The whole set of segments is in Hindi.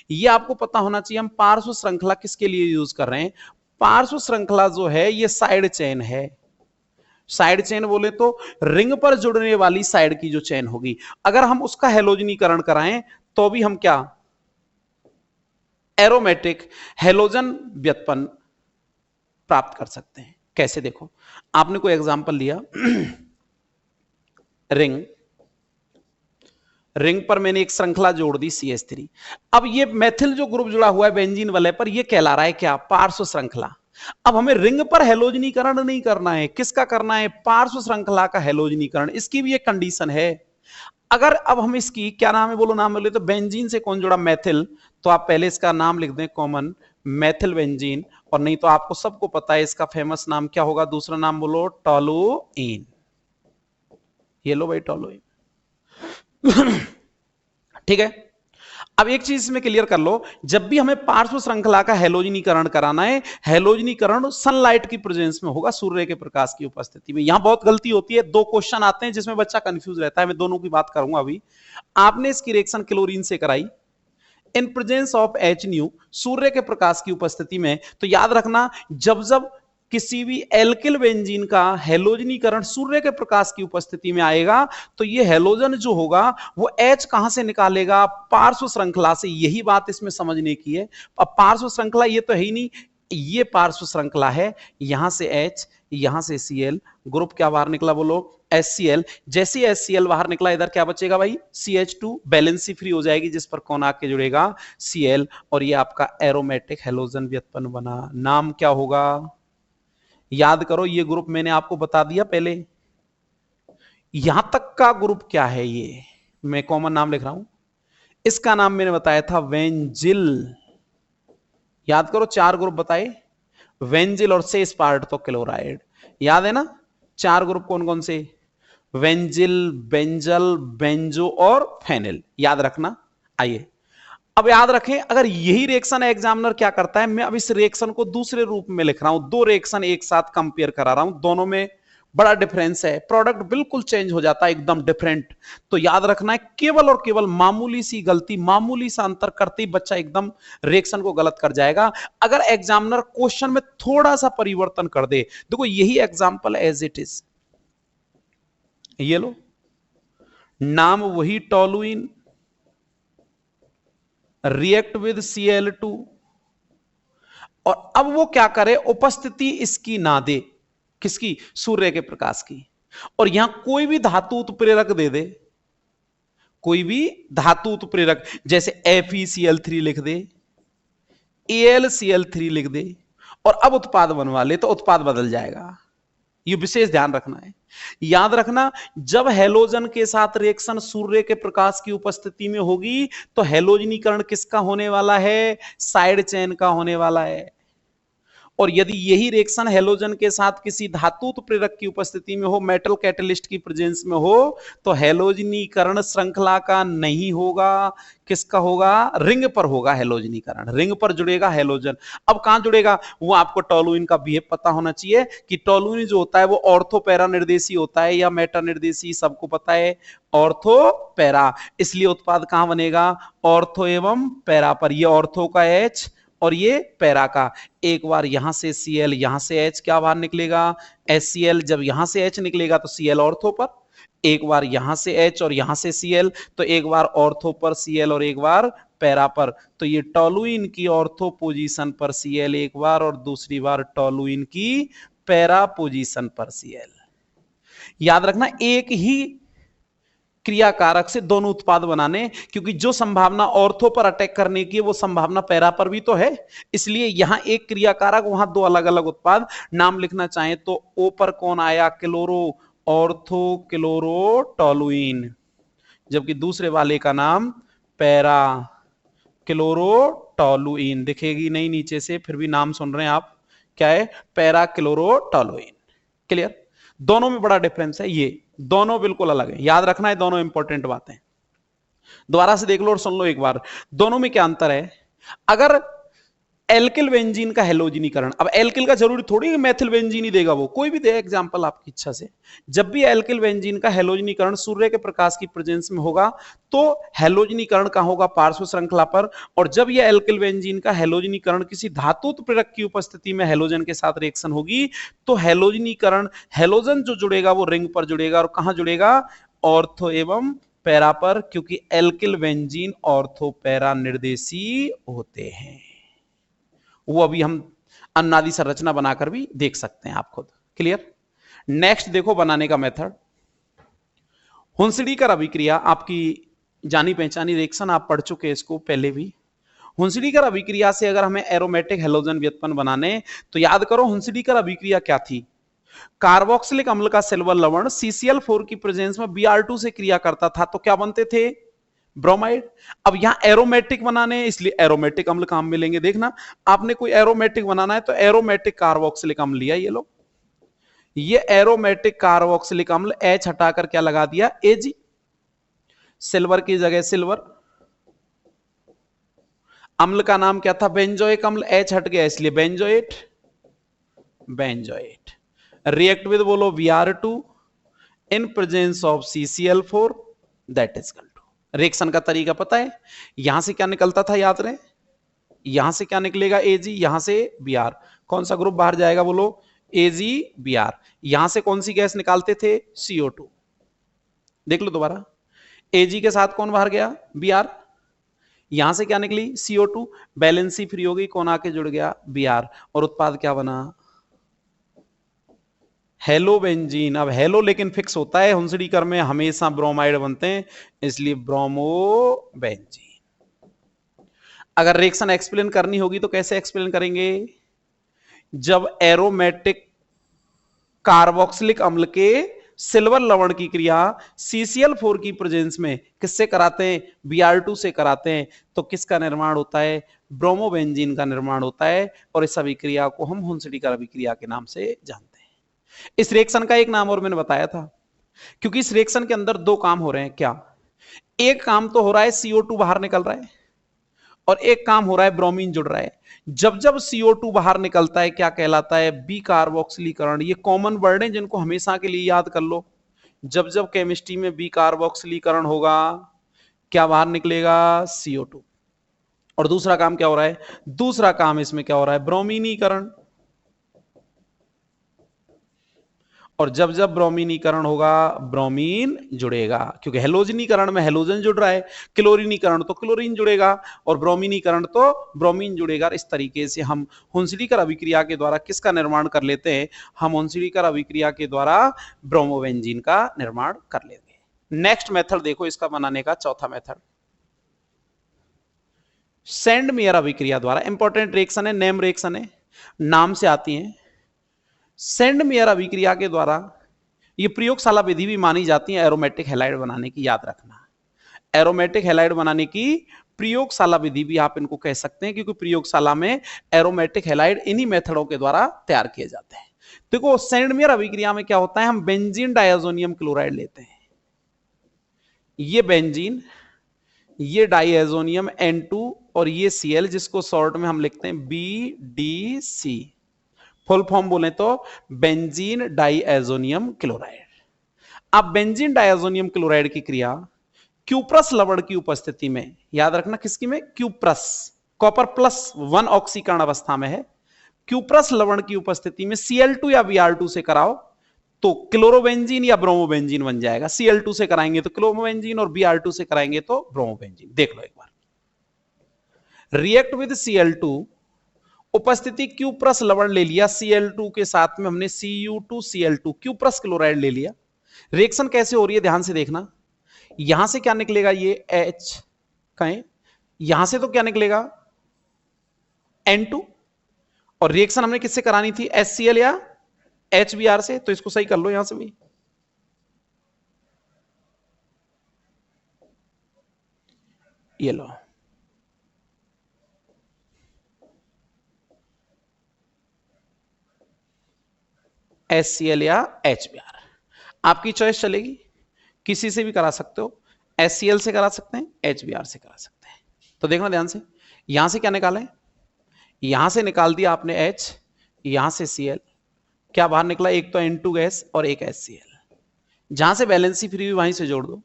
ये आपको पता होना चाहिए हम पार्श्व श्रृंखला किसके लिए यूज कर रहे हैं। पार्श्व श्रृंखला जो है ये साइड चेन है। साइड चेन बोले तो रिंग पर जुड़ने वाली साइड की जो चेन होगी, अगर हम उसका हेलोजनीकरण कराएं तो भी हम क्या एरोमेटिक हेलोजन व्युत्पन्न प्राप्त कर सकते हैं। कैसे, देखो आपने कोई एग्जांपल लिया रिंग पर मैंने एक श्रृंखला जोड़ दी CH3। अब ये मेथिल जो ग्रुप जुड़ा हुआ है बेंजीन वाले पर, ये कहला रहा है क्या पार्श्व श्रृंखला। अब हमें रिंग पर हेलोजनीकरण नहीं करना है, किसका करना है पार्श्व श्रृंखला का हेलोजनीकरण। इसकी भी एक कंडीशन है, अगर अब हम इसकी क्या नाम है बोलो, नाम बोले तो बेंजीन से कौन जुड़ा मेथिल, तो आप पहले इसका नाम लिख दें कॉमन मेथिल बेंजीन, और नहीं तो आपको सबको पता है इसका फेमस नाम क्या होगा, दूसरा नाम बोलो टोलुइन। ये लो भाई टोलुइन। ठीक है, अब एक चीज इसमें क्लियर कर लो, जब भी हमें पार्श्व श्रृंखला का हेलोजनीकरण कराना है, हेलोजनीकरण सनलाइट की प्रेजेंस में होगा, सूर्य के प्रकाश की उपस्थिति में। यहां बहुत गलती होती है, दो क्वेश्चन आते हैं जिसमें बच्चा कंफ्यूज रहता है, मैं दोनों की बात करूंगा अभी। आपने इसकी रिएक्शन क्लोरीन से कराई इन प्रेजेंस ऑफ HNu, सूर्य के प्रकाश की उपस्थिति में, तो याद रखना जब जब किसी भी एल्किल बेंजीन का हेलोजनीकरण सूर्य के प्रकाश की उपस्थिति में आएगा, तो ये हेलोजन जो होगा वो H कहां से निकालेगा, पार्श्व श्रृंखला से। यही बात इसमें समझने की है। अब पार्श्व श्रृंखला ये तो है ही नहीं, ये पार्श्व श्रृंखला है, यहां से H, यहां से Cl, ग्रुप क्या बाहर निकला बोलो HCl। जैसे HCl बाहर निकला, इधर क्या बचेगा भाई CH2, बैलेंसी फ्री हो जाएगी, जिस पर कौन आके जुड़ेगा Cl, और ये आपका एरोमेटिक हेलोजन व्युत्पन्न बना। नाम क्या होगा याद करो, ये ग्रुप मैंने आपको बता दिया पहले, यहां तक का ग्रुप क्या है, ये मैं कॉमन नाम लिख रहा हूं, इसका नाम मैंने बताया था वेंजिल। याद करो 4 ग्रुप बताए, वेंजिल और शेष पार्ट तो क्लोराइड। याद है ना 4 ग्रुप कौन कौन से, वेंजिल, बेंजल, बेंजो और फेनिल, याद रखना। आइए अब याद रखें, अगर यही रिएक्शन एग्जामिनर क्या करता है, मैं अब इस रिएक्शन को दूसरे रूप में लिख रहा हूं, दो रिएक्शन एक साथ कंपेयर करा रहा हूं, दोनों में बड़ा डिफरेंस है, प्रोडक्ट बिल्कुल चेंज हो जाता है, एकदम डिफरेंट। तो याद रखना है, केवल और केवल मामूली सी गलती, मामूली सा अंतर करते ही बच्चा एकदम रिएक्शन को गलत कर जाएगा। अगर एग्जामिनर क्वेश्चन में थोड़ा सा परिवर्तन कर दे, देखो यही एग्जाम्पल एज इट इज, ये लो नाम वही टोलुइन, रिएक्ट विद Cl2, और अब वो क्या करे, उपस्थिति इसकी ना दे, किसकी, सूर्य के प्रकाश की, और यहां कोई भी धातु उत्प्रेरक दे दे, कोई भी धातु उत्प्रेरक, जैसे FeCl3 लिख दे, AlCl3 लिख दे, और अब उत्पाद बनवा ले, तो उत्पाद बदल जाएगा। ये विशेष ध्यान रखना है। याद रखना, जब हेलोजन के साथ रिएक्शन सूर्य के प्रकाश की उपस्थिति में होगी, तो हेलोजनीकरण किसका होने वाला है, साइड चेन का होने वाला है। और यदि यही रिएक्शन हेलोजन के साथ किसी धातु उत्प्रेरक की उपस्थिति में हो, मेटल कैटलिस्ट की प्रेजेंस में हो, तो हेलोजनीकरण श्रृंखला का नहीं होगा, किसका होगा, रिंग पर होगा हेलोजनीकरण, रिंग पर जुड़ेगा हेलोजन। अब कहां जुड़ेगा, वो आपको टोलुइन का बिहेव पता होना चाहिए कि टोलुइन जो होता है वो ऑर्थो पैरा निर्देशी होता है या मेटा निर्देशी, सबको पता है ऑर्थो पैरा, इसलिए उत्पाद कहां बनेगा, ऑर्थो एवं पैरा पर। ये ऑर्थो का H और ये पैरा का, एक बार यहां से Cl, यहां से H क्या बाहर निकलेगा HCl, जब यहां से H निकलेगा तो Cl ऑर्थो पर, एक बार यहां से H और यहां से Cl, तो एक बार ऑर्थो पर Cl और एक बार पैरा पर। तो ये टोलुइन की ऑर्थो पोजीशन पर Cl एक बार, और दूसरी बार टोलुइन की पैरा पोजीशन पर Cl। याद रखना, एक ही क्रिया कारक से दोनों उत्पाद बनाने, क्योंकि जो संभावना ऑर्थो पर अटैक करने की है वो संभावना पैरा पर भी तो है, इसलिए यहां एक क्रिया कारक, वहां दो अलग अलग उत्पाद। नाम लिखना चाहें तो ओ पर कौन आया, क्लोरो, ऑर्थो क्लोरो टोलुइन, जबकि दूसरे वाले का नाम पैरा क्लोरो टोलुइन। दिखेगी नहीं नीचे से, फिर भी नाम सुन रहे हैं आप, क्या है, पैरा क्लोरो टोलुइन। क्लियर, दोनों में बड़ा डिफरेंस है, ये दोनों बिल्कुल अलग है, याद रखना है, दोनों इंपॉर्टेंट बातें। दोबारा से देख लो और सुन लो एक बार, दोनों में क्या अंतर है। अगर एल्किल बेंजीन का हेलोजिनीकरण। अब एल्किल का जरूरी थोड़ी है मेथिल बेंजीन ही देगा, वो कोई भी दे एग्जांपल आपकी इच्छा से। जब भी एल्किल बेंजीन का हेलोजिनीकरण सूर्य के प्रकाश की प्रेजेंस में होगा तो हेलोजिनीकरण का होगा पार्श्व श्रृंखला पर। और जब यह एल्किल बेंजीन का हेलोजिनीकरण किसी धातु उत्प्रेरक की उपस्थिति में हेलोजन के साथ रिएक्शन होगी तो हेलोजिनीकरण, हेलोजन जो जुड़ेगा वो रिंग पर जुड़ेगा। और कहां जुड़ेगा? ऑर्थो एवं पैरा पर, क्योंकि एल्किल बेंजीन ऑर्थो पैरा निर्देशी होते हैं। वो अभी हम अनुनादी संरचना बनाकर भी देख सकते हैं आप खुद। क्लियर? नेक्स्ट देखो बनाने का मेथड, हुंसडीकर अभिक्रिया। आपकी जानी पहचानी रिएक्शन, आप पढ़ चुके हैं इसको पहले भी। हुंसडीकर अभिक्रिया से अगर हमें एरोमेटिक हेलोजन व्युत्पन्न बनाने तो याद करो हुंसडीकर अभिक्रिया क्या थी? कार्बोक्सिलिक अम्ल का सिल्वर लवण CCl4 की प्रेजेंस में Br2 से क्रिया करता था तो क्या बनते थे? ब्रोमाइड। अब यहां एरोमेटिक बनाने इसलिए एरोमेटिक अम्ल काम में लेंगे। देखना, आपने कोई एरोमेटिक बनाना है तो एरोमेटिक कार्बोक्सिलिक अम्ल लिया, ये लो, ये एरोमेटिक कार्बोक्सिलिक अम्ल H हटाकर क्या लगा दिया? Ag। सिल्वर की जगह सिल्वर। अम्ल का नाम क्या था? बेंजोइक अम्ल। H हट गया इसलिए बेंजोएट, बेंजोएट। रिएक्ट विद बोलो Br2 in presence of CCl4 that is equal to. Reaction का तरीका पता है? यहां से क्या निकलता था याद रहे? यहां से क्या निकलेगा? Ag, यहां से Br। कौन सा ग्रुप बाहर जाएगा बोलो? Ag Br। यहां से कौन सी गैस निकालते थे? CO2। देख लो दोबारा, Ag के साथ कौन बाहर गया? Br। यहां से क्या निकली? CO2। बैलेंसी फ्री हो गई, कौन आके जुड़ गया? Br। और उत्पाद क्या बना? Hello benzene. अब हेलो लेकिन फिक्स होता है, हुंसडीकर में हमेशा ब्रोमाइड बनते हैं इसलिए ब्रोमो बेंजीन। अगर रिएक्शन एक्सप्लेन करनी होगी तो कैसे एक्सप्लेन करेंगे? जब एरोमेटिक कार्बोक्सिलिक अम्ल के सिल्वर लवण की क्रिया CCl4 की प्रेजेंस में किससे कराते हैं? Br2 से कराते हैं तो किसका निर्माण होता है? ब्रोमोबेंजीन का निर्माण होता है। और इस अभिक्रिया को हम हुंसडीकर अभिक्रिया के नाम से जानते हैं। इस रिएक्शन का एक नाम और मैंने बताया था, क्योंकि इस रिएक्शन के अंदर दो काम हो रहे हैं। क्या? एक काम तो हो रहा है CO2 बाहर निकल रहा है और एक काम हो रहा है ब्रोमीन जुड़ रहा है। जब जब CO2 बाहर निकलता है क्या कहलाता है? बी कार्बोक्सिलीकरण। ये कॉमन वर्ड है जिनको हमेशा के लिए याद कर लो। जब जब केमिस्ट्री में बी कार्बोक्सिलीकरण होगा क्या बाहर निकलेगा? CO2। और दूसरा काम क्या हो रहा है? दूसरा काम इसमें क्या हो रहा है? ब्रोमीनीकरण। और जब जब ब्रोमीनीकरण होगा ब्रोमीन जुड़ेगा, क्योंकि हेलोजनीकरण में हेलोजन जुड़ रहा है, क्लोरीनीकरण तो क्लोरीन जुड़ेगा और ब्रोमीनीकरण तो ब्रोमीन जुड़ेगा। इस तरीके से हम हुंसडीकर अभिक्रिया के द्वारा किसका निर्माण कर लेते हैं? हम हुंसडीकर अभिक्रिया के द्वारा ब्रोमोबेंजीन का निर्माण कर लेते हैं। नेक्स्ट मेथड देखो इसका बनाने का, चौथा मेथड सेंड मेयर अभिक्रिया द्वारा। इंपॉर्टेंट रिएक्शन है, नेम रिएक्शन है, नाम से आती है। सेंड मेयर अभिक्रिया के द्वारा ये प्रयोगशाला विधि भी मानी जाती है एरोमेटिक हैलाइड बनाने की, याद रखना। एरोमेटिक हैलाइड बनाने की प्रयोगशाला विधि भी आप इनको कह सकते हैं, क्योंकि प्रयोगशाला में एरोमेटिक हैलाइड इन्हीं मेथडों के द्वारा तैयार किए जाते हैं। देखो सेंड मेयर अभिक्रिया में क्या होता है? हम बेंजीन डायजोनियम क्लोराइड लेते हैं, ये बेंजीन, ये डाइएजोनियम N2 और ये Cl, जिसको शॉर्ट में हम लिखते हैं BDC। फुल फॉर्म बोले तो बेंजीन डाइएजोनियम क्लोराइड। अब बेंजीन डाइएजोनियम क्लोराइड की क्रिया क्यूप्रस लवण की उपस्थिति में, याद रखना किसकी में? क्यूप्रस, कॉपर +1 ऑक्सीकरण अवस्था में है। क्यूप्रस लवण की उपस्थिति में Cl2 या Br2 से कराओ तो क्लोरोबेंजीन या ब्रोमोबेंजीन बन जाएगा। Cl2 से कराएंगे तो क्लोरोबेंजीन और Br2 से कराएंगे तो ब्रोमोबेंजीन। देख लो एक बार, रिएक्ट विद Cl2, उपस्थिति क्यूप्रस लवण ले लिया, Cl2 के साथ में हमने Cu2Cl2 क्यूप्रस क्लोराइड ले लिया। रिएक्शन कैसे हो रही है ध्यान से देखना। यहां से क्या निकलेगा? ये H कहें, यहां से तो क्या निकलेगा? N2। और रिएक्शन हमने किससे करानी थी? HCl या HBr से, तो इसको सही कर लो यहां से भी। ये लो, HCl या HBr, आपकी चॉइस चलेगी, किसी से भी करा सकते हो। HCl से करा सकते हैं, HBr से करा सकते हैं। तो देखना ध्यान से, यहां से क्या निकालें? यहां से निकाल दिया आपने H, यहां से Cl, क्या बाहर निकला? एक तो N2 गैस और एक HCl। जहां से वैलेंसी फ्री हुई वहीं से जोड़ दो,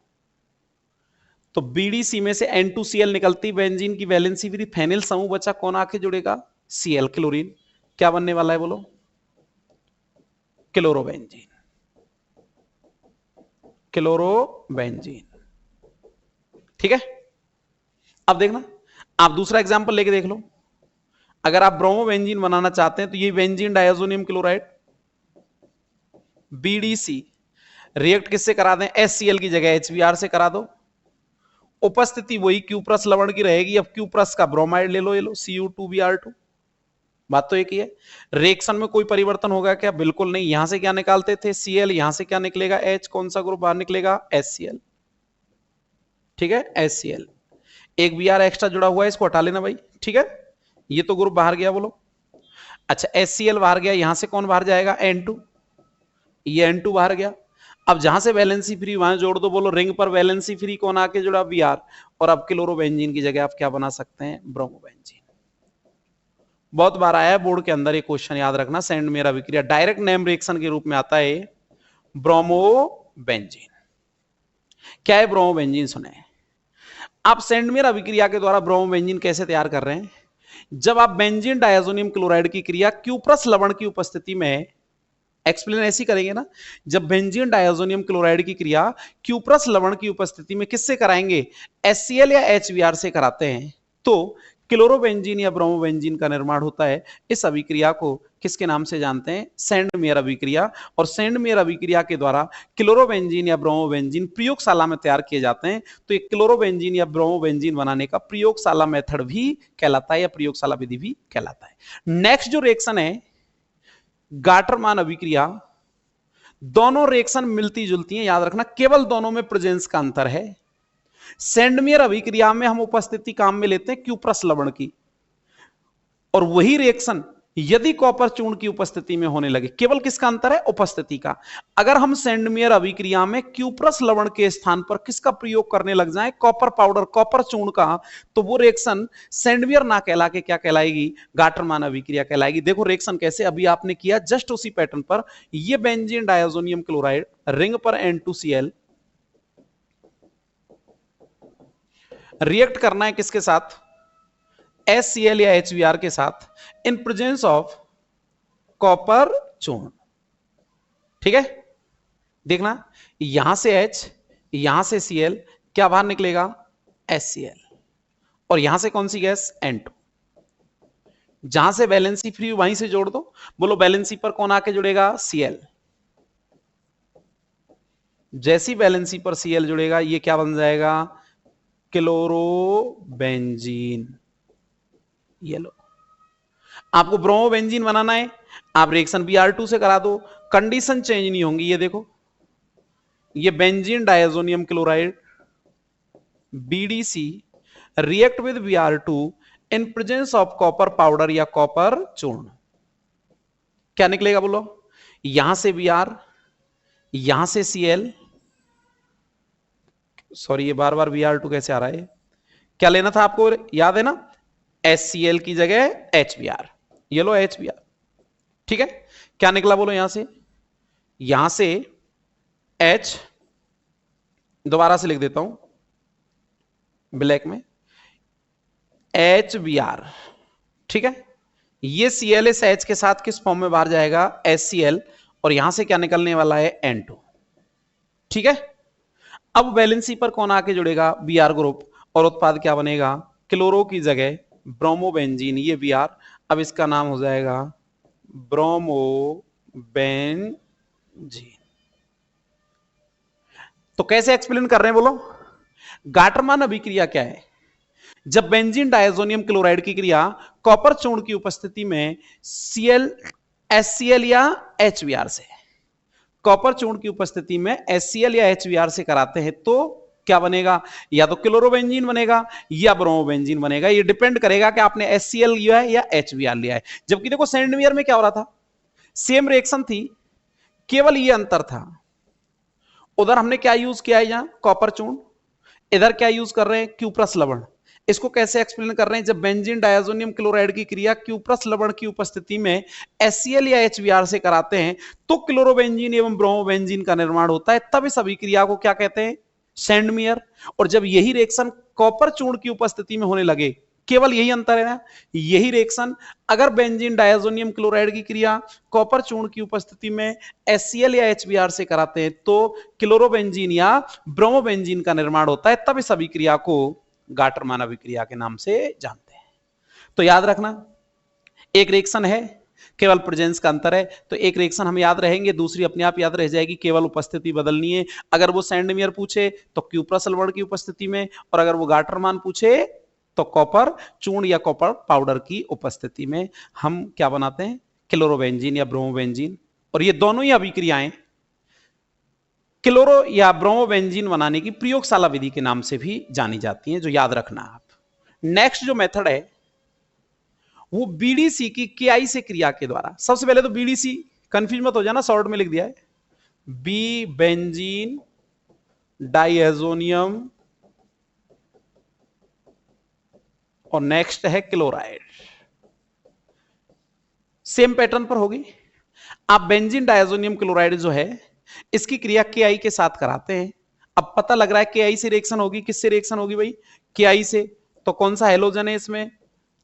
तो BDC में से N2Cl निकलती, बेंजीन की वैलेंसी फ्री, फेनिल समूह बचा, कौन आके जुड़ेगा? Cl, chlorine. क्या बनने वाला है बोलो? Chlorobenzene, chlorobenzene. ठीक है, अब देखना, आप दूसरा एग्जांपल लेके देख लो। अगर आप ब्रोमोबेंजीन बनाना चाहते हैं तो ये benzene diazonium chloride BDC react किससे करा दें? HCl की जगह HBr से करा दो। उपस्थिति वही Q+ लवण की रहेगी। अब Q+ का ब्रोमाइड ले लो, ये लो Cu2Br2। बात तो एक ही है। रिएक्शन में कोई परिवर्तन होगा क्या? बिल्कुल नहीं। यहां से क्या निकालते थे? Cl, यहां से क्या निकलेगा? H। कौन सा ग्रुप बाहर निकलेगा? HCl। ठीक है, HCl। एक Br एक्स्ट्रा जुड़ा हुआ है, इसको हटा लेना भाई। ठीक है, ये तो ग्रुप बाहर गया, बोलो। अच्छा, HCl बाहर गया, यहां से कौन बाहर जाएगा? N2। ये N2 बाहर गया। अब जहां से वैलेंसी फ्री वहां जोड़ दो, बोलो रिंग पर वैलेंसी फ्री कौन आके जुड़ा? Br। और अब क्लोरोबेंजीन की जगह आप क्या बना सकते हैं? ब्रोमोबेंजीन। बहुत बार आया है बोर्ड के अंदर, ये क्वेश्चन याद रखना। सेंड मेरा अभिक्रिया डायरेक्ट नेम रिएक्शन के रूप में आता है ब्रोमोबेंजीन। क्या है ब्रोमोबेंजीन? सुने आप, सेंड मेरा अभिक्रिया के द्वारा ब्रोमोबेंजीन कैसे तैयार कर रहे हैं? जब आप बेंजीन डायजोनियम क्लोराइड की क्रिया Q+ लवण की उपस्थिति में, एक्सप्लेन ऐसी करेंगे ना, जब बेंजीन डायजोनियम क्लोराइड की क्रिया Q+ लवण की उपस्थिति में किससे कराएंगे? HCl या HBr से कराते हैं, तो क्लोरोबेंजीन या ब्रोमोबेंजीन का निर्माण होता है। इस अभिक्रिया को किसके नाम से जानते हैं? सेंड मेयर अभिक्रिया। और सेंड मेयर अभिक्रिया के द्वारा क्लोरोबेंजीन या ब्रोमोबेंजीन प्रयोगशाला में तैयार किए जाते हैं। तो ये क्लोरोबेंजीन या ब्रोमोबेंजीन बनाने का प्रयोगशाला मेथड भी कहलाता है, या प्रयोगशाला विधि भी कहलाता है। नेक्स्ट जो रिएक्शन है गाटरमान अभिक्रिया, दोनों रिएक्शन मिलती जुलती हैं, याद रखना, केवल दोनों में प्रेजेंस का अंतर है। सेंडमेयर अभिक्रिया में हम उपस्थिति काम में लेते हैं Q+ लवण की, और वही रिएक्शन यदि कॉपर चूर्ण की उपस्थिति में होने लगे, केवल किसका अंतर है? उपस्थिति का। अगर हम सेंडमेयर अभिक्रिया में Q+ लवण के स्थान पर किसका प्रयोग करने लग जाएं? कॉपर पाउडर, कॉपर चूर्ण का, तो वो रिएक्शन सेंडमेयर ना कहला के क्या कहलाएगी? गाटरमान अभिक्रिया कहलाएगी। देखो रिएक्शन कैसे अभी आपने किया, जस्ट उसी पैटर्न पर। ये बेंजीन डायजोनियम क्लोराइड रिंग पर N2Cl रिएक्ट करना है किसके साथ? HCl या HBr के साथ, इन प्रेजेंस ऑफ कॉपर चूर्ण। ठीक है, देखना, यहां से H, यहां से Cl, क्या बाहर निकलेगा? HCl। और यहां से कौन सी गैस? N2। जहां से वैलेंसी फ्री वहीं से जोड़ दो, बोलो वैलेंसी पर कौन आके जुड़ेगा? Cl। जैसी वैलेंसी पर Cl जुड़ेगा, ये क्या बन जाएगा? क्लोरोबेंजीन। ये लो, आपको ब्रोमोबेंजीन बनाना है, आप रिएक्शन Br2 से करा दो, कंडीशन चेंज नहीं होंगी। ये देखो, ये benzene diazonium chloride BDC react with Br2 in presence of copper powder या कॉपर चूर्ण। क्या निकलेगा बोलो? यहां से Br, यहां से Cl, सॉरी ये बार बार Br2 कैसे आ रहा है? क्या लेना था आपको, याद है ना? HCl की जगह HBr। ये लो HBr। ठीक है, क्या निकला बोलो? यहां से H, दोबारा से लिख देता हूं ब्लैक में, HBr। ठीक है, ये Cl इस H के साथ किस फॉर्म में बाहर जाएगा? HCl। और यहां से क्या निकलने वाला है? N2। ठीक है, अब वैलेंसी पर कौन आके जुड़ेगा? Br group. और उत्पाद क्या बनेगा? क्लोरो की जगह ब्रोमोबेंजीन, ये Br। अब इसका नाम हो जाएगा ब्रोमोबेंजीन। तो कैसे एक्सप्लेन कर रहे हैं बोलो? गाटरमान अभिक्रिया क्या है? जब बेंजीन डायजोनियम क्लोराइड की क्रिया कॉपर चूर्ण की उपस्थिति में Cl, HCl या HBr से, कॉपर चूर्ण की उपस्थिति में HCl या HBr से कराते हैं, तो क्या बनेगा? या तो क्लोरोबेंजीन बनेगा या ब्रोमोबेंजीन बनेगा। ये डिपेंड करेगा कि आपने HCl लिया है या HBr लिया है। जबकि देखो सेंडमेयर में क्या हो रहा था, सेम रिएक्शन थी, केवल ये अंतर था, उधर हमने क्या यूज किया है? यहां कॉपर चूर्ण, इधर क्या यूज कर रहे हैं? Q+ लवण। इसको कैसे एक्सप्लेन कर रहे हैं? जब बेंजीन डायजोनियम क्लोराइड की क्रिया क्यूप्रस लवण की उपस्थिति में HCl या HBr से कराते हैं तो क्लोरोबेंजीन एवं ब्रोमोबेंजीन का निर्माण होता है। तब इस अभिक्रिया को क्या कहते हैं? सैंडमियर। और जब यही रिएक्शन कॉपर चूर्ण की उपस्थिति में होने लगे, केवल यही अंतर है ना, यही रिएक्शन अगर बेंजीन डायजोनियम क्लोराइड की क्रिया कॉपर चूर्ण की उपस्थिति में HCl या HBr से कराते हैं तो क्लोरोबेंजीन या ब्रोमोबेंजीन का निर्माण होता है। तब इस अभिक्रिया को गाटरमान अभिक्रिया के नाम से जानते हैं। तो याद रखना, एक रिएक्शन है, केवल प्रेजेंस का अंतर है, तो एक रिएक्शन हम याद रहेंगे, दूसरी अपने आप याद रह जाएगी, केवल उपस्थिति बदलनी है। अगर वो सैंडमियर पूछे तो क्यूप्रस लवण की उपस्थिति में, और अगर वो गाटरमान पूछे तो कॉपर चूर्ण या कॉपर पाउडर की उपस्थिति में हम क्या बनाते हैं? क्लोरोबेंजीन या ब्रोमोबेंजीन। और ये दोनों ही अभिक्रियाएं क्लोरो या ब्रोमोबेंजीन बनाने की प्रयोगशाला विधि के नाम से भी जानी जाती हैं, जो याद रखना आप। नेक्स्ट जो मेथड है वो बीडीसी की केआई से क्रिया के द्वारा। सबसे पहले तो बीडीसी कंफ्यूज मत हो जाना, शॉर्ट में लिख दिया है, बी बेंजीन डाइएजोनियम और नेक्स्ट है क्लोराइड। सेम पैटर्न पर होगी। आप बेंजीन डाइएजोनियम क्लोराइड जो है इसकी क्रिया केआई के साथ कराते हैं। अब पता लग रहा है केआई से रिएक्शन होगी। किससे रिएक्शन होगी भाई? केआई से। तो कौन सा हैलोजन है इसमें?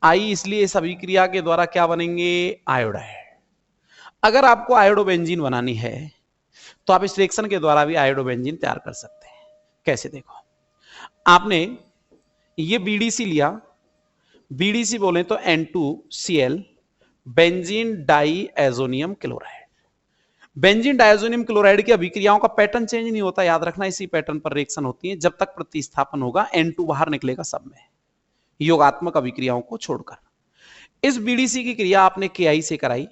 आई, इसलिए इस अभिक्रिया के द्वारा क्या बनेंगे? आयोडाइड। अगर आपको आयोडोबेंजीन बनानी है तो आप इस रिएक्शन के द्वारा भी आयोडोबेंजीन तैयार कर सकते हैं। कैसे? देखो, आपने ये बीडीसी लिया, बीडीसी बोले तो N2Cl benzene diazonium chloride. Benzene diazonium chloride की अभिक्रियाओं का पैटर्न चेंज नहीं होता, याद रखना, इसी पैटर्न पर रिएक्शन होती है जब तक प्रतिस्थापन होगा, N2 बाहर निकलेगा सब में, योगात्मक अभिक्रियाओं को छोड़कर। इस बीडीसी की क्रिया आपने केआई से कराई,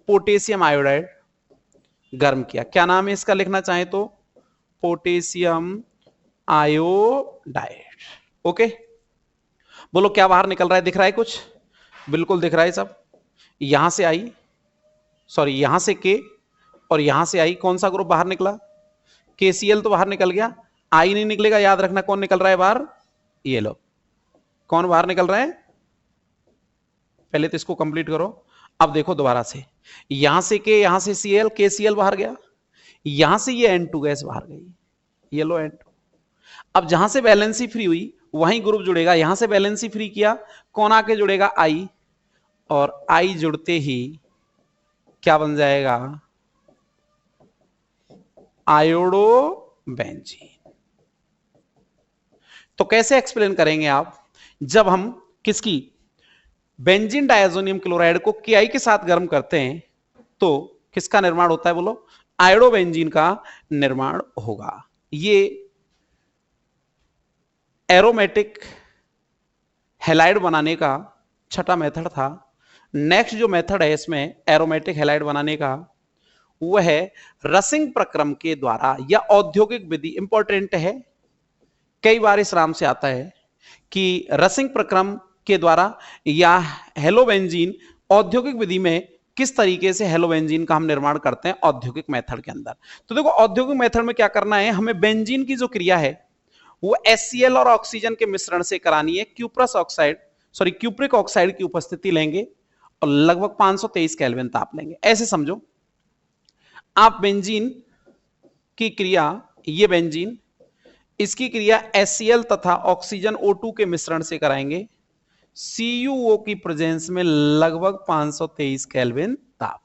पोटेशियम आयोडाइड गर्म किया। क्या नाम है इसका लिखना चाहे तो? Potassium iodide. ओके, बोलो क्या बाहर निकल रहा है? दिख रहा है कुछ? बिल्कुल दिख रहा है सब। यहां से आई, सॉरी यहां से के और यहां से आई, कौन सा ग्रुप बाहर निकला? KCl तो बाहर निकल गया, आई नहीं निकलेगा। याद रखना कौन निकल रहा है बाहर? ये लो, कौन बाहर निकल रहा है? पहले तो इसको कंप्लीट करो। अब देखो दोबारा से, यहां से के, यहां से Cl, KCl बाहर गया, यहां से ये N2 गैस बाहर गई, ये लो N2। अब जहां से वैलेंसी फ्री हुई वहीं ग्रुप जुड़ेगा। यहां से वैलेंसी फ्री किया, कौन आके जुड़ेगा? आई, और आई जुड़ते ही क्या बन जाएगा? आयोडोबेंजीन। तो कैसे एक्सप्लेन करेंगे आप? जब हम किसकी? बेंजीन डाइएजोनियम क्लोराइड को केआई के साथ गर्म करते हैं तो किसका निर्माण होता है? बोलो, आयोडोबेंजीन का निर्माण होगा। ये एरोमेटिक हैलाइड बनाने का छठा मेथड था। नेक्स्ट जो मेथड है इसमें एरोमेटिक हैलाइड बनाने का, वह है रसिंग प्रक्रम के द्वारा या औद्योगिक विधि। इंपॉर्टेंट है, कई बार इस नाम से आता है कि रसिंग प्रक्रम के द्वारा या हेलोबेंजीन औद्योगिक विधि में किस तरीके से हेलोबेंजीन का हम निर्माण करते हैं औद्योगिक मेथड के अंदर। तो देखो, औद्योगिक मेथड में क्या करना है, हमें बेंजीन की जो क्रिया है वो HCl और ऑक्सीजन के मिश्रण से करानी है। क्यूप्रिक ऑक्साइड की उपस्थिति लेंगे और लगभग 523 केल्विन ताप लेंगे। ऐसे समझो, आप बेंजीन की क्रिया, ये बेंजीन, इसकी क्रिया HCl तथा ऑक्सीजन O2 के मिश्रण से कराएंगे, CuO की प्रेजेंस में लगभग 523 केल्विन ताप।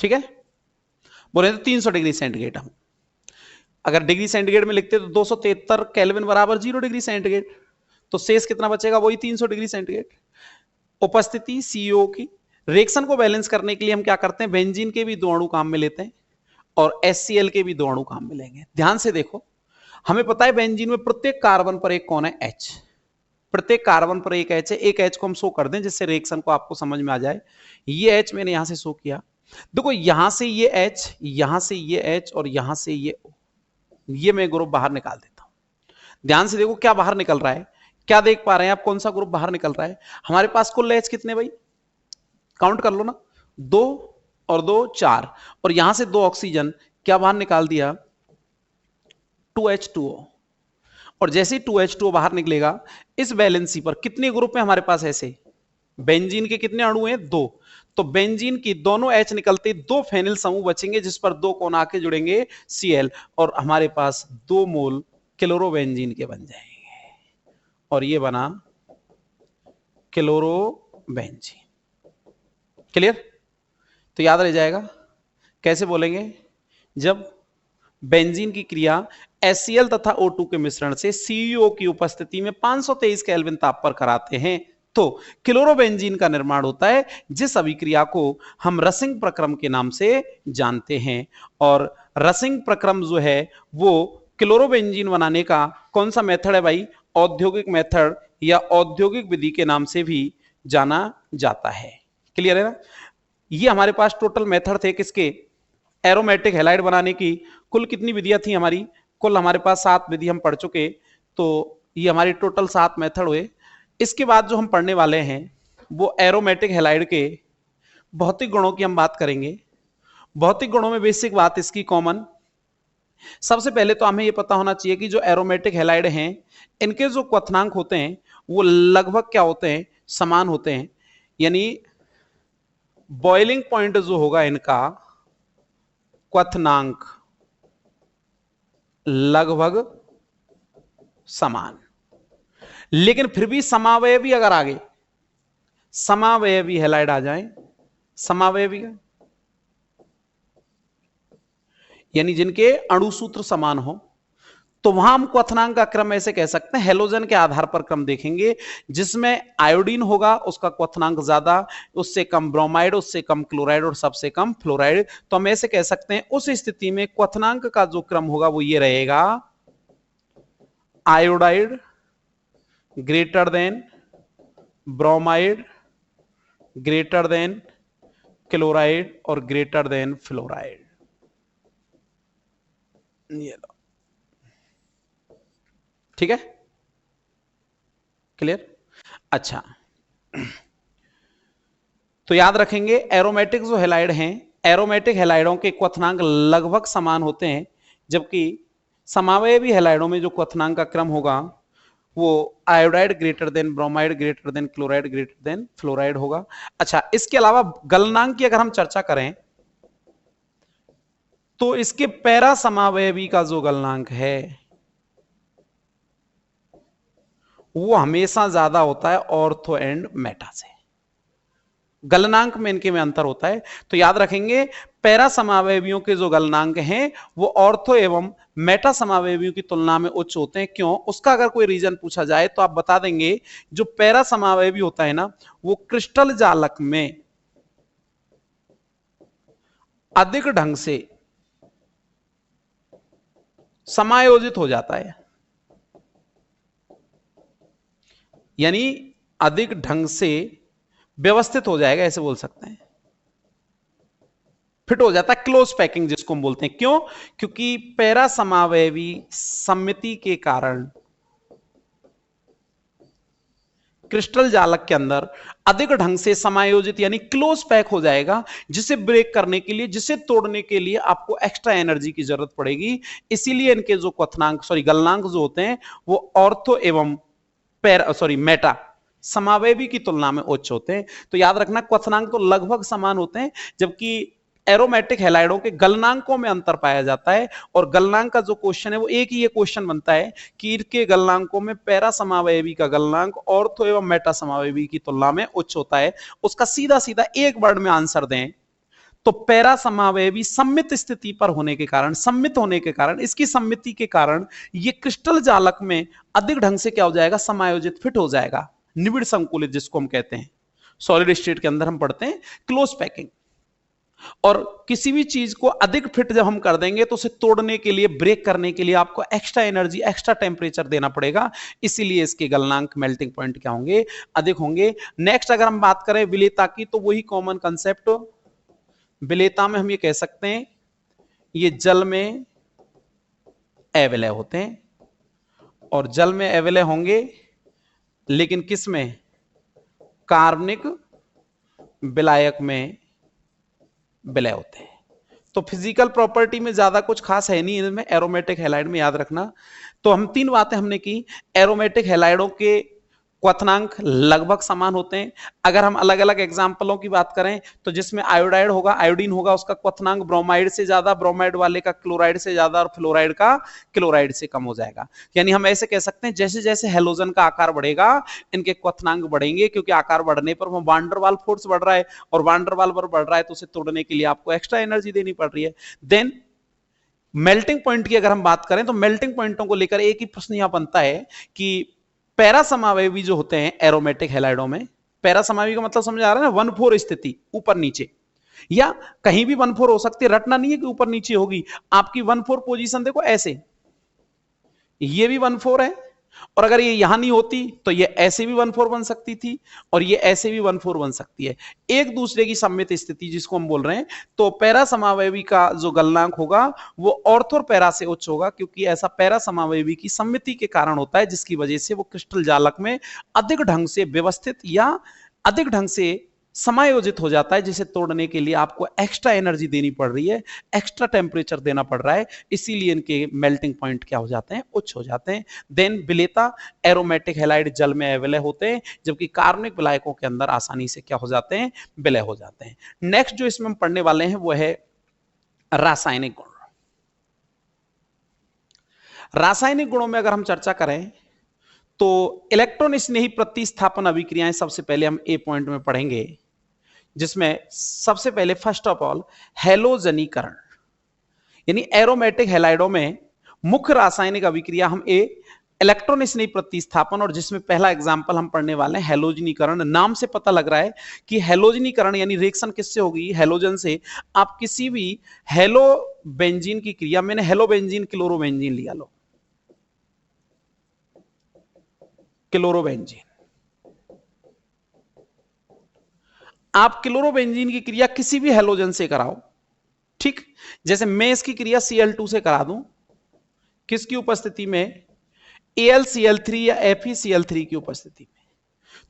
ठीक है, बोले तो 300 डिग्री सेंटीग्रेड। हम अगर डिग्री सेंटीग्रेड में लिखते तो 273 केल्विन बराबर 0 डिग्री सेंटीग्रेड, तो शेष कितना बचेगा? वही 300 डिग्री सेंटीग्रेड। उपस्थिति CuO की। रिएक्शन को बैलेंस करने के लिए हम क्या करते हैं? बेंजीन के भी 2 अणु काम में लेते हैं और HCl के भी 2 अणु काम में लेंगे। ध्यान से देखो, हमें पता है बेंजीन में प्रत्येक कार्बन पर एक कौन है? H। प्रत्येक कार्बन पर एक H है। एक H को हम शो कर दें जिससे रिएक्शन को आपको समझ में आ जाए। ये H मैंने यहां से शो किया। देखो, यहां से ये H, यहां से ये H और यहां से ये O, ये मैं ग्रुप बाहर निकाल देता हूं। ध्यान से देखो क्या बाहर निकल रहा है, क्या देख पा रहे हैं आप? कौन सा ग्रुप बाहर निकल रहा है? हमारे पास कुल H कितने भाई? काउंट कर लो ना, 2 और 2 4, और यहां से 2 ऑक्सीजन, क्या बाहर निकाल दिया? 2H2O। और जैसे ही 2H2O बाहर निकलेगा, इस वैलेंसी पर कितने ग्रुप है हमारे पास ऐसे, बेंजीन के कितने अणु हैं, 2। तो बेंजीन की दोनों H निकलते 2 फेनिल समूह बचेंगे जिस पर 2 कोण आके जुड़ेंगे Cl, और हमारे पास 2 मोल क्लोरोबेंजीन के बन जाएंगे, और ये बना क्लोरोबेंजीन। क्लियर? तो याद रह जाएगा। कैसे बोलेंगे, जब बेंजीन की क्रिया HCl तथा O2 के मिश्रण से CuO की उपस्थिति में 523 केल्विन ताप पर कराते हैं तो क्लोरोबेंजीन का निर्माण होता है, जिस अभिक्रिया को हम रसिंग प्रक्रम के नाम से जानते हैं। और रसिंग प्रक्रम जो है वो क्लोरोबेंजीन बनाने का कौन सा मेथड है भाई, औद्योगिक मेथड या औद्योगिक विधि के नाम से भी जाना जाता है। क्लियर है ना? ये हमारे पास टोटल मेथड थे किसके, एरोमेटिक हैलाइड बनाने की। कुल कितनी विधियां थी हमारी, कुल हमारे पास 7 विधि हम पढ़ चुके, तो ये हमारी टोटल 7 मेथड हुए। इसके बाद जो हम पढ़ने वाले हैं वो एरोमेटिक हैलाइड के भौतिक गुणों की हम बात करेंगे। भौतिक गुणों में बेसिक बात इसकी कॉमन, सबसे पहले तो हमें ये पता होना चाहिए कि जो एरोमेटिक हैलाइड हैं इनके जो क्वथनांक होते हैं वो लगभग क्या होते हैं, समान होते हैं। यानी बॉइलिंग पॉइंट जो होगा इनका क्वथनांक लगभग समान, लेकिन फिर भी समावयवी अगर आगे समावयवी हैलाइड आ जाए, समावयवी यानी जिनके अणुसूत्र समान हो, तो वहां हम क्वथनांक का क्रम ऐसे कह सकते हैं, हेलोजन के आधार पर क्रम देखेंगे। जिसमें आयोडीन होगा उसका क्वथनांक ज्यादा, उससे कम ब्रोमाइड, उससे कम क्लोराइड और सबसे कम फ्लोराइड। तो हम ऐसे कह सकते हैं उस स्थिति में क्वथनांक का जो क्रम होगा वो ये रहेगा, iodide greater than bromide greater than chloride और ग्रेटर देन फ्लोराइड। ये लो, ठीक है, क्लियर? अच्छा, तो याद रखेंगे एरोमेटिक जो हैलाइड हैं, एरोमेटिक हैलाइडों के क्वथनांक लगभग समान होते हैं, जबकि समावयवी हैलाइडों में जो क्वथनांक का क्रम होगा वो iodide greater than bromide greater than chloride greater than fluoride होगा। अच्छा, इसके अलावा गलनांक की अगर हम चर्चा करें तो इसके पैरा समावयवी का जो गलनांक है वो हमेशा ज्यादा होता है ऑर्थो एंड मेटा से, गलनांक में इनके में अंतर होता है। तो याद रखेंगे पैरा समावयवियों के जो गलनांक हैं वो ऑर्थो एवं मेटा समावयवियों की तुलना में उच्च होते हैं। क्यों? उसका अगर कोई रीजन पूछा जाए तो आप बता देंगे, जो पैरा समावयवी होता है ना वो क्रिस्टल जालक में अधिक ढंग से समायोजित हो जाता है, यानी अधिक ढंग से व्यवस्थित हो जाएगा, ऐसे बोल सकते हैं, फिट हो जाता है, क्लोज पैकिंग जिसको हम बोलते हैं। क्यों? क्योंकि पैरा समावयवी सममिति के कारण क्रिस्टल जालक के अंदर अधिक ढंग से समायोजित यानी क्लोज पैक हो जाएगा, जिसे ब्रेक करने के लिए, जिसे तोड़ने के लिए आपको एक्स्ट्रा एनर्जी की जरूरत पड़ेगी। इसीलिए इनके जो क्वथनांक गलनांक जो होते हैं वो ऑर्थो एवं मेटा समावयवी की तुलना में उच्च होते हैं। तो याद रखना क्वथनांक तो लगभग समान होते हैं, जबकि एरोमेटिक हैलाइडों के गलनांकों में अंतर पाया जाता है। और गलनांक का जो क्वेश्चन है वो एक ही ये क्वेश्चन बनता है कि इनके गलनांकों में पैरा समावयवी का गलनांक ऑर्थो एवं मेटा समावयवी की तुलना में उच्च होता है। उसका सीधा सीधा एक वर्ड में आंसर दें तो पैरा समावयवी सम्मित स्थिति पर होने के कारण, सम्मित होने के कारण, इसकी सम्मिति के कारण ये क्रिस्टल जालक में अधिक ढंग से क्या हो जाएगा, समायोजित, फिट हो जाएगा, निबिड़ संकुलित जिसको हम कहते हैं। सॉलिड स्टेट के अंदर हम पढ़ते हैं क्लोज पैकिंग। और किसी भी चीज को अधिक फिट जब हम कर देंगे तो उसे तोड़ने के लिए, ब्रेक करने के लिए आपको एक्स्ट्रा एनर्जी, एक्स्ट्रा टेम्परेचर देना पड़ेगा। इसीलिए इसके गलनांक, मेल्टिंग पॉइंट क्या होंगे, अधिक होंगे। नेक्स्ट अगर हम बात करें विलेयता की तो वही कॉमन कंसेप्ट, विलेयता में हम ये कह सकते हैं ये जल में अविलय होते हैं, और जल में अविलय होंगे लेकिन किस में, कार्बनिक विलायक में विलय होते हैं। तो फिजिकल प्रॉपर्टी में ज्यादा कुछ खास है नहीं इनमें, एरोमेटिक हैलाइड में, याद रखना। तो हम तीन बातें हमने की। एरोमेटिक हैलाइडों के क्वथनांक लगभग समान होते हैं। अगर हम अलग अलग एग्जाम्पलों की बात करें तो जिसमें आयोडाइड होगा, आयोडीन होगा, उसका क्वथनांक ब्रोमाइड से ज्यादा, ब्रोमाइड वाले का क्लोराइड से ज्यादा, और फ्लोराइड का क्लोराइड से कम हो जाएगा। यानी हम ऐसे कह सकते हैं जैसे जैसे हैलोजन का आकार बढ़ेगा इनके क्वथनांक बढ़ेंगे, क्योंकि आकार बढ़ने पर वो वान वाल फोर्स बढ़ रहा है, और वान वाल पर बढ़ रहा है तो उसे तोड़ने के लिए आपको एक्स्ट्रा एनर्जी देनी पड़ रही है। देन मेल्टिंग पॉइंट की अगर हम बात करें तो मेल्टिंग पॉइंटों को लेकर एक ही प्रश्न यहां बनता है कि पैरा समावयवी जो होते हैं एरोमेटिक हैलाइडों में, पैरा समावयवी का मतलब समझ आ रहा है ना, 1-4 स्थिति ऊपर नीचे, या कहीं भी 1-4 हो सकती है, रटना नहीं है कि ऊपर नीचे होगी। आपकी 1-4 पोजीशन देखो ऐसे, ये भी 1-4 है, और अगर ये यहां नहीं होती तो ये ऐसे भी 1-4 बन सकती थी, और ये ऐसे भी 1-4 बन सकती है, एक दूसरे की सममित स्थिति जिसको हम बोल रहे हैं। तो पैरा समावयवी का जो गलनांक होगा वो ऑर्थो और पैरा से उच्च होगा, क्योंकि ऐसा पैरा समावयवी की सममिति के कारण होता है, जिसकी वजह से वो क्रिस्टल जालक में अधिक ढंग से व्यवस्थित या अधिक ढंग से समायोजित हो जाता है, जिसे तोड़ने के लिए आपको एक्स्ट्रा एनर्जी देनी पड़ रही है, एक्स्ट्रा टेम्परेचर देना पड़ रहा है, इसीलिए इनके मेल्टिंग पॉइंट क्या हो जाते हैं, उच्च हो जाते हैं। देन विलेता एरोमेटिक हैलाइड जल में अविलय होते हैं, जबकि कार्बनिक विलायकों के अंदर आसानी से क्या हो जाते हैं, विलय हो जाते हैं। नेक्स्ट जो इसमें हम पढ़ने वाले हैं वो है रासायनिक गुण। रासायनिक गुणों में अगर हम चर्चा करें तो इलेक्ट्रॉन स्नेही प्रतिस्थापन अभिक्रियाएं सबसे पहले हम ए पॉइंट में पढ़ेंगे, जिसमें सबसे पहले फर्स्ट ऑफ ऑल हैलोजनीकरण, यानी एरोमेटिक हैलाइडों में मुख्य रासायनिक अभिक्रिया हम ए इलेक्ट्रॉन स्नेही प्रतिस्थापन, और जिसमें पहला एग्जांपल हम पढ़ने वाले हैं हैलोजनीकरण। नाम से पता लग रहा है कि हैलोजनीकरण यानी रिएक्शन किससे होगी, हैलोजन से। आप किसी भी हेलो बेंजीन की क्रिया, मैंने हेलो बेंजीन क्लोरोबेंजीन लिया, लो क्लोरोबेंजीन, आप क्लोरोबेंजीन की क्रिया किसी भी हैलोजन से कराओ, ठीक, जैसे मैं इसकी क्रिया Cl2 से करा दूं, किसकी उपस्थिति में, AlCl3 या FeCl3 की उपस्थिति में।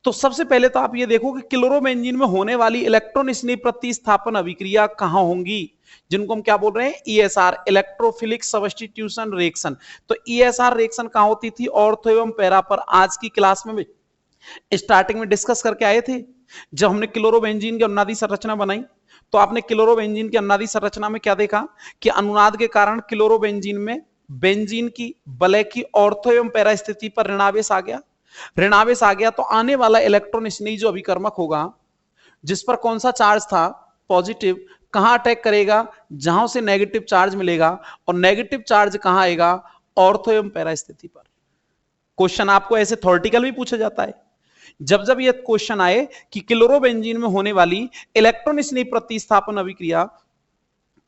तो सबसे पहले तो आप ये देखो कि क्लोरोबेंजीन में होने वाली इलेक्ट्रॉन स्नेही प्रतिस्थापन अभिक्रिया कहां होंगी, जिनको हम क्या बोल रहे हैं, ESR, इलेक्ट्रोफिलिक सब्स्टिट्यूशन रिएक्शन। तो ESR रिएक्शन कहां होती थी, ऑर्थो एवं पैरा पर। आज की क्लास में स्टार्टिंग में डिस्कस करके आए थे, जब हमने क्लोरोबेंजीन की अनुनादी संरचना बनाई, तो आपने क्लोरोबेंजीन की अनुनादी संरचना में क्या देखा कि अनुनाद के कारण क्लोरोबेंजीन में बेंजीन की वलय की ऑर्थो एवं पैरा स्थिति पर ऋणावेश आ गया। ऋणावेश आ गया तो आने वाला इलेक्ट्रॉन स्नेही जो अभिकर्मक होगा, जिस पर कौन सा चार्ज था, पॉजिटिव, कहां अटैक करेगा, जहां से नेगेटिव चार्ज मिलेगा, और नेगेटिव चार्ज कहां आएगा, ऑर्थो एवं पैरा स्थिति पर। क्वेश्चन आपको ऐसे थ्योरेटिकल भी पूछा जाता है। जब जब यह क्वेश्चन आए कि क्लोरोबेंजीन में होने वाली इलेक्ट्रॉन स्नेही प्रतिस्थापन अभिक्रिया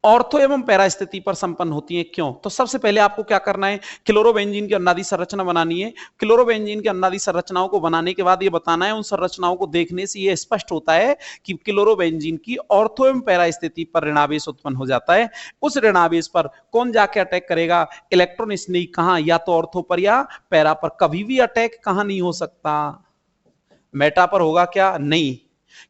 ऑर्थो एवं पैरा स्थिति पर संपन्न होती है, क्यों, तो सबसे पहले आपको क्या करना है, क्लोरोबेंजीन की अनुनादी संरचना बनानी है। क्लोरोबेंजीन की अनुनादी संरचनाओं को बनाने के बाद ये बताना है, उन संरचनाओं को देखने से ये स्पष्ट होता है कि क्लोरोबेंजीन की ऑर्थो एवं पैरा स्थिति पर ऋणावेश उत्पन्न हो जाता है। उस ऋणावेश पर कौन जाके अटैक करेगा, इलेक्ट्रॉन स्नेही, कहां, या तो ऑर्थो पर या पैरा पर। कभी भी अटैक कहां नहीं हो सकता, मेटा पर होगा क्या, नहीं,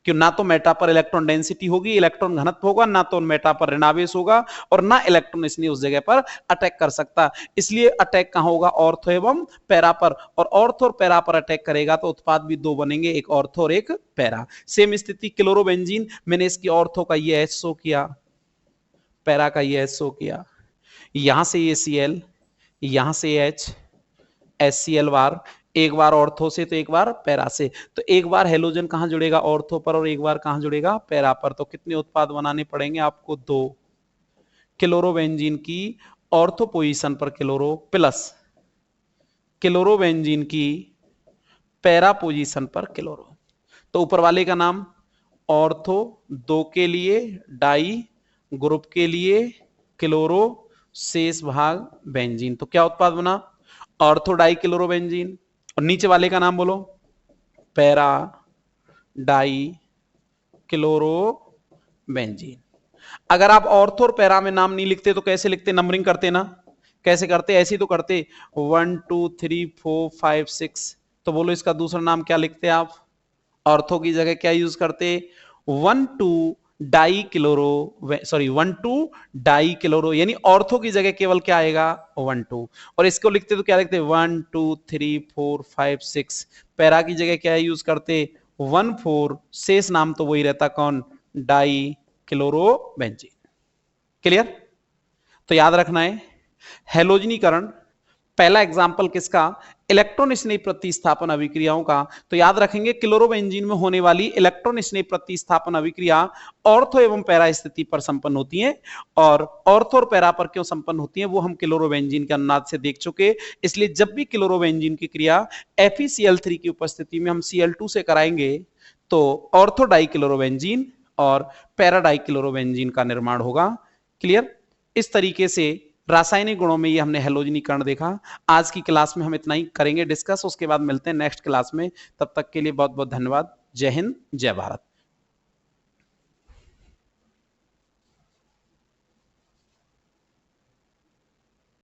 क्यों, ना तो मेटा पर इलेक्ट्रॉन डेंसिटी होगी, इलेक्ट्रॉन घनत्व होगा, ना तो मेटा पर ऋणावेश होगा, और ना इलेक्ट्रॉन स्नेही उस जगह पर अटैक कर सकता। इसलिए अटैक कहां होगा, ऑर्थो एवं पैरा पर, और ऑर्थो और पैरा पर अटैक करेगा तो उत्पाद भी दो बनेंगे, एक ऑर्थो और एक पैरा। सेम स्थिति क्लोरोबेंजीन, मैंने इसकी ऑर्थो का ये H शो किया, पैरा का ये H शो किया, यहां से ये Cl, यहां से H, HCl बार, एक बार ऑर्थो से तो एक बार पैरा से। तो एक बार हेलोजन कहां जुड़ेगा, ऑर्थो पर, और एक बार कहां जुड़ेगा, पैरा पर। तो कितने उत्पाद बनाने पड़ेंगे आपको, दो। क्लोरोबेंजीन की ऑर्थो पोजीशन पर क्लोरो, प्लस क्लोरोबेंजीन की पैरा पोजीशन पर क्लोरो। तो ऊपर वाले का नाम ऑर्थो, दो के लिए डाई, ग्रुप के लिए क्लोरो, शेष भाग बेंजीन। तो क्या उत्पाद बना, ऑर्थो डाई क्लोरोबेंजीन। और नीचे वाले का नाम बोलो, पैरा डाई क्लोरोबेंजीन। अगर आप ऑर्थो और पैरा में नाम नहीं लिखते तो कैसे लिखते, नंबरिंग करते ना, कैसे करते, ऐसे ही तो करते, 1 2 3 4 5 6। तो बोलो इसका दूसरा नाम क्या लिखते आप, ऑर्थो की जगह क्या यूज करते, 1 2 die chloro, sorry 1,2 die chloro, यानी ऑर्थो की जगह केवल क्या आएगा 1,2, और इसको लिखते तो क्या लिखते 1 2 3 4 5 6, पैरा की जगह क्या यूज करते 1 4, शेष नाम तो वही रहता कौन डाई क्लोरोबेंजीन। क्लियर? तो याद रखना है हैलोजनीकरण, पहला एग्जाम्पल किसका इलेक्ट्रॉन स्नेह प्रतिस्थापन अभिक्रियाओं का, तो याद रखेंगे क्लोरोबेंजीन में होने वाली इलेक्ट्रॉन स्नेह प्रतिस्थापन अभिक्रिया ऑर्थो एवं पैरा स्थिति पर संपन्न होती है, और ऑर्थो और पैरा पर क्यों संपन्न होती है वो हम क्लोरोबेंजीन के अनुनाद से देख चुके। इसलिए जब भी क्लोरोबेंजीन की क्रिया FeCl3 की उपस्थिति में हम Cl2 से कराएंगे तो ऑर्थो डाई क्लोरोबेंजीन और पैरा डाई क्लोरोबेंजीन का निर्माण होगा। क्लियर? इस तरीके से रासायनिक गुणों में ये हमने हैलोजनीकरण देखा। आज की क्लास में हम इतना ही करेंगे डिस्कस, उसके बाद मिलते हैं नेक्स्ट क्लास में। तब तक के लिए बहुत बहुत धन्यवाद। जय हिंद, जय भारत।